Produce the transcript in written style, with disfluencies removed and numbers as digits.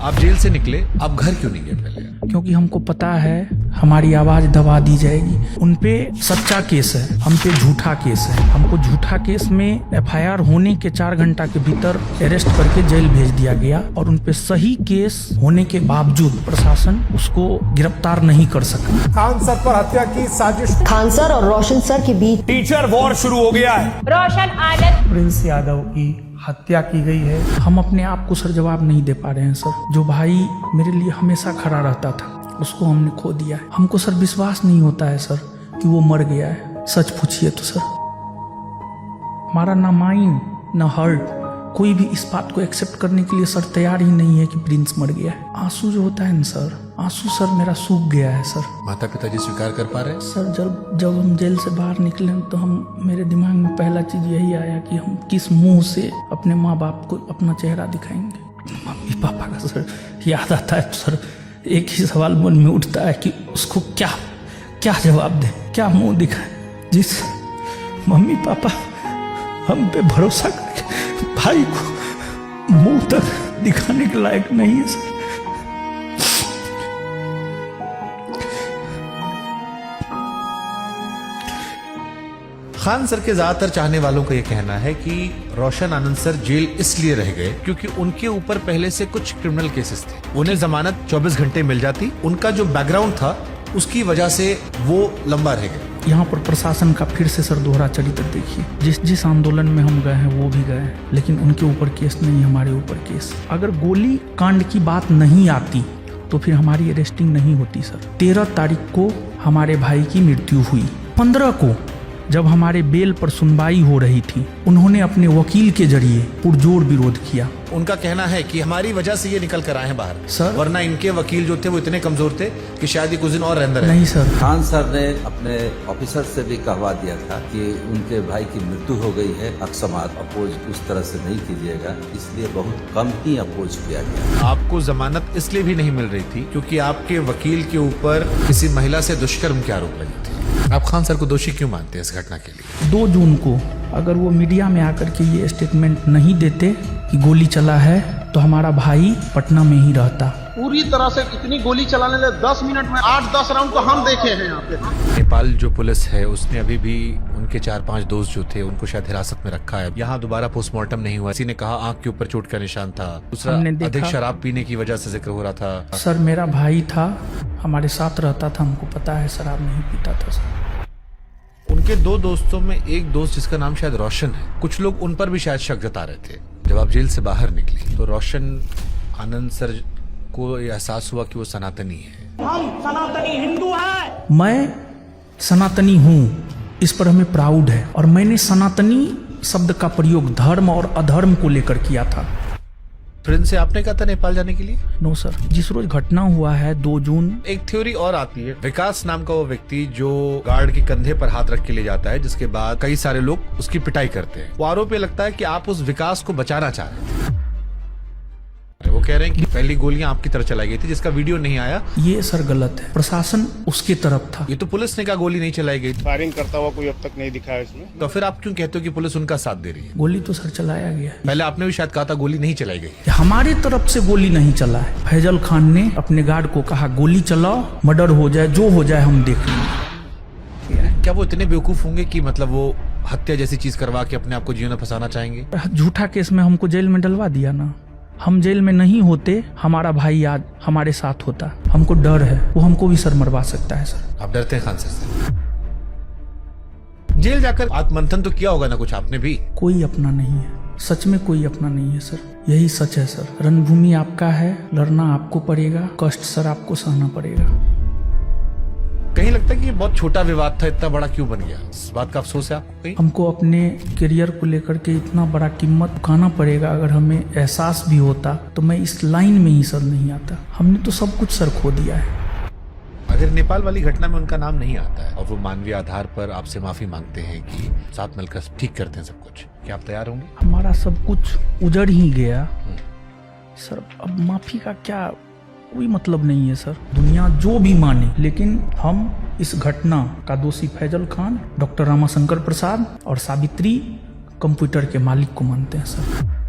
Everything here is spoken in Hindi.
आप जेल से निकले, आप घर क्यों नहीं गए पहले? क्योंकि हमको पता है हमारी आवाज दबा दी जाएगी। उनपे सच्चा केस है, हम पे झूठा केस है। हमको झूठा केस में एफआईआर होने के 4 घंटा के भीतर अरेस्ट करके जेल भेज दिया गया और उनपे सही केस होने के बावजूद प्रशासन उसको गिरफ्तार नहीं कर सका। खान सर पर हत्या की साजिश, खान सर और रोशन सर के बीच टीचर वॉर शुरू हो गया है। रोशन आनंद, प्रिंस यादव की हत्या की गई है। हम अपने आप को सर जवाब नहीं दे पा रहे हैं सर। जो भाई मेरे लिए हमेशा खड़ा रहता था उसको हमने खो दिया है। हमको सर विश्वास नहीं होता है सर कि वो मर गया है। सच पूछिए तो सर हमारा ना माइंड ना हर्ट कोई भी इस बात को एक्सेप्ट करने के लिए सर तैयार ही नहीं है कि प्रिंस मर गया है। आंसू जो होता है ना सर, आंसू सर मेरा सूख गया है सर। माता पिताजी स्वीकार कर पा रहे हैं? सर जब हम जेल से बाहर निकले तो मेरे दिमाग में पहला चीज यही आया कि हम किस मुंह से अपने माँ बाप को अपना चेहरा दिखाएंगे। मम्मी पापा का सर याद आता है तो सर एक ही सवाल मन में उठता है कि उसको क्या जवाब दें, क्या मुंह दिखाएं। जिस मम्मी पापा हम पे भरोसा करके भाई को मुंह तक दिखाने के लायक नहीं है सर। खान सर के ज्यादातर चाहने वालों का यह कहना है कि रोशन आनंद सर जेल इसलिए रह गए क्योंकि उनके ऊपर पहले से कुछ क्रिमिनल केसेस थे। उन्हें जमानत 24 घंटे मिल जाती, उनका जो बैकग्राउंड था उसकी वजह से वो लंबा रह गए। यहाँ पर प्रशासन का फिर से सर दोहरा चरित्र देखिए। जिस आंदोलन में हम गए हैं वो भी गए हैं, लेकिन उनके ऊपर केस नहीं, हमारे ऊपर केस। अगर गोली कांड की बात नहीं आती तो फिर हमारी अरेस्टिंग नहीं होती सर। 13 तारीख को हमारे भाई की मृत्यु हुई। 15 को जब हमारे बेल पर सुनवाई हो रही थी उन्होंने अपने वकील के जरिए पुरजोर विरोध किया। उनका कहना है कि हमारी वजह से ये निकल कर आए हैं बाहर सर, वरना इनके वकील जो थे वो इतने कमजोर थे कि शायद ये कुछ दिन और रहते रहे। नहीं सर, खान सर ने अपने ऑफिसर से भी कहवा दिया था कि उनके भाई की मृत्यु हो गई है, अकस्मात अपोज उस तरह से नहीं कीजिएगा, इसलिए बहुत कम ही अपोज किया गया। आपको जमानत इसलिए भी नहीं मिल रही थी क्योंकि आपके वकील के ऊपर किसी महिला से दुष्कर्म के आरोप लगे थे। आप खान सर को दोषी क्यों मानते हैं इस घटना के लिए? 2 जून को अगर वो मीडिया में आकर के ये स्टेटमेंट नहीं देते कि गोली चला है तो हमारा भाई पटना में ही रहता। पूरी तरह से इतनी गोली चलाने लगे 10 मिनट में 8-10 राउंड तो हम देखे हैं यहाँ पे। नेपाल जो पुलिस है उसने अभी भी उनके 4-5 दोस्त जो थे उनको शायद हिरासत में रखा है। यहाँ दोबारा पोस्टमार्टम नहीं हुआ। किसी ने कहा आंख के ऊपर चोट का निशान था। दूसरा अधिक शराब पीने की वजह से जिक्र हो रहा था। सर मेरा भाई था, हमारे साथ रहता था, हमको पता है शराब नहीं पीता था सर। उनके 2 दोस्तों में एक दोस्त जिसका नाम शायद रोशन है, कुछ लोग उन पर भी शायद शक जता रहे थे। जब आप जेल से बाहर निकली तो रोशन आनंद सर को एहसास हुआ कि वो सनातनी है। हम सनातनी हिंदू हैं। मैं सनातनी हूँ, इस पर हमें प्राउड है। और मैंने सनातनी शब्द का प्रयोग धर्म और अधर्म को लेकर किया था। फ्रेंड से आपने कहा था नेपाल जाने के लिए? नो सर, जिस रोज घटना हुआ है 2 जून। एक थ्योरी और आती है, विकास नाम का वो व्यक्ति जो गार्ड के कंधे पर हाथ रख के ले जाता है, जिसके बाद कई सारे लोग उसकी पिटाई करते हैं। वो आरोप लगता है कि आप उस विकास को बचाना चाह रहे थे। वो कह रहे हैं कि पहली गोलियां आपकी तरफ चलाई गई थी जिसका वीडियो नहीं आया। ये सर गलत है, प्रशासन उसके तरफ था। ये तो पुलिस ने कहा गोली नहीं चलाई गई। फायरिंग करता हुआ कोई अब तक नहीं दिखा है इसमें। तो फिर आप क्यों कहते हो कि पुलिस उनका साथ दे रही है? गोली तो सर चलाया गया है। पहले आपने भी शायद कहा था गोली नहीं चलाई गई। हमारी तरफ से गोली नहीं चला है। फैजल खान ने अपने गार्ड को कहा गोली चलाओ, मर्डर हो जाए, जो हो जाए हम देख लेंगे। क्या वो इतने बेवकूफ होंगे कि मतलब वो हत्या जैसी चीज करवा के अपने आप को जेल में फंसाना चाहेंगे? झूठा केस में हमको जेल में डलवा दिया ना। हम जेल में नहीं होते, हमारा भाई आज हमारे साथ होता। हमको डर है, वो हमको भी सर मरवा सकता है सर। आप डरते हैं खान सर से? जेल जाकर आत्ममंथन तो किया होगा ना कुछ आपने भी? कोई अपना नहीं है, सच में कोई अपना नहीं है सर। यही सच है सर। रणभूमि आपका है, लड़ना आपको पड़ेगा, कष्ट सर आपको सहना पड़ेगा। कहीं लगता है कि ये बहुत छोटा विवाद था, इतना बड़ा क्यों बन गया? इस बात का अफसोस है आपको कहीं? हमको अपने करियर को लेकर के इतना बड़ा कीमत चुकाना पड़ेगा। अगर हमें एहसास भी होता तो मैं इस लाइन में ही सर नहीं आता। हमने तो सब कुछ सर खो दिया है। अगर नेपाल वाली घटना में उनका नाम नहीं आता है और वो मानवीय आधार पर आपसे माफी मांगते हैं कि साथ मिलकर ठीक करते हैं सब कुछ, क्या आप तैयार होंगे? हमारा सब कुछ उजड़ ही गया सर, अब माफी का क्या कोई मतलब नहीं है सर। दुनिया जो भी माने, लेकिन हम इस घटना का दोषी फैजल खान, डॉक्टर रामाशंकर प्रसाद और सावित्री कंप्यूटर के मालिक को मानते हैं सर।